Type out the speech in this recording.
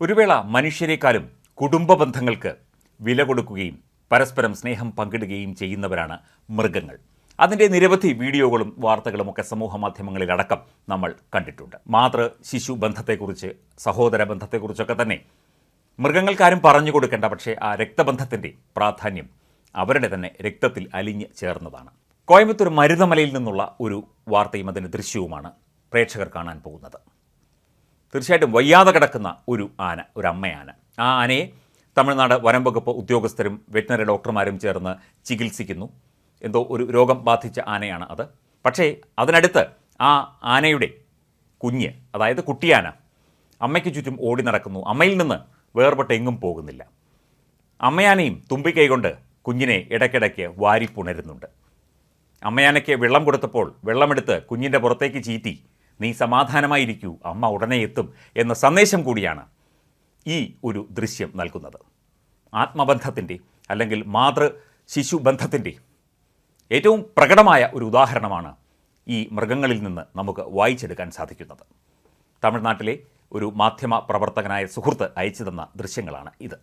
ഒരു വേള മനുഷ്യരെക്കാളും കുടുംബ ബന്ധങ്ങൾക്ക് വില കൊടുക്കുകയും പരസ്പരം സ്നേഹം പങ്കിടുകയും ചെയ്യുന്നവരാണ് മൃഗങ്ങൾ. അതിൻ്റെ നിരവധി വീഡിയോകളും വാർത്തകളുമൊക്കെ സമൂഹ മാധ്യമങ്ങളിലടക്കം നമ്മൾ കണ്ടിട്ടുണ്ട്. മാതൃ ശിശു ബന്ധത്തെക്കുറിച്ച്, സഹോദര ബന്ധത്തെക്കുറിച്ചൊക്കെ തന്നെ മൃഗങ്ങൾക്കാരും പറഞ്ഞു കൊടുക്കേണ്ട, പക്ഷേ ആ രക്തബന്ധത്തിൻ്റെ പ്രാധാന്യം അവരുടെ തന്നെ രക്തത്തിൽ അലിഞ്ഞ് ചേർന്നതാണ്. കോയമ്പത്തൂർ മരുതമലയിൽ നിന്നുള്ള ഒരു വാർത്തയും അതിൻ്റെ ദൃശ്യവുമാണ് പ്രേക്ഷകർ കാണാൻ പോകുന്നത്. തീർച്ചയായിട്ടും വയ്യാതെ കിടക്കുന്ന ഒരു ആന, ഒരു അമ്മയാന. ആ ആനയെ തമിഴ്നാട് വനം വകുപ്പ് ഉദ്യോഗസ്ഥരും വെറ്റിനറി ഡോക്ടർമാരും ചേർന്ന് ചികിത്സിക്കുന്നു. എന്തോ ഒരു രോഗം ബാധിച്ച ആനയാണ് അത്. പക്ഷേ അതിനടുത്ത് ആ ആനയുടെ കുഞ്ഞ്, അതായത് കുട്ടിയാന, അമ്മയ്ക്ക് ചുറ്റും ഓടി നടക്കുന്നു. അമ്മയിൽ നിന്ന് വേർപെട്ട് എങ്ങും പോകുന്നില്ല. അമ്മയാനയും തുമ്പിക്കൈ കൊണ്ട് കുഞ്ഞിനെ ഇടയ്ക്കിടയ്ക്ക് വാരിപ്പുണരുന്നുണ്ട്. അമ്മയാനയ്ക്ക് വെള്ളം കൊടുത്തപ്പോൾ വെള്ളമെടുത്ത് കുഞ്ഞിൻ്റെ പുറത്തേക്ക് ചീറ്റി, നീ സമാധാനമായിരിക്കൂ, അമ്മ ഉടനെ എത്തും എന്ന സന്ദേശം കൂടിയാണ് ഈ ഒരു ദൃശ്യം നൽകുന്നത്. ആത്മബന്ധത്തിൻ്റെ അല്ലെങ്കിൽ മാതൃ ശിശു ബന്ധത്തിൻ്റെ ഏറ്റവും പ്രകടമായ ഒരു ഉദാഹരണമാണ് ഈ മൃഗങ്ങളിൽ നിന്ന് നമുക്ക് വായിച്ചെടുക്കാൻ സാധിക്കുന്നത്. തമിഴ്നാട്ടിലെ ഒരു മാധ്യമ പ്രവർത്തകനായ സുഹൃത്ത് അയച്ചു തന്ന ദൃശ്യങ്ങളാണ് ഇത്.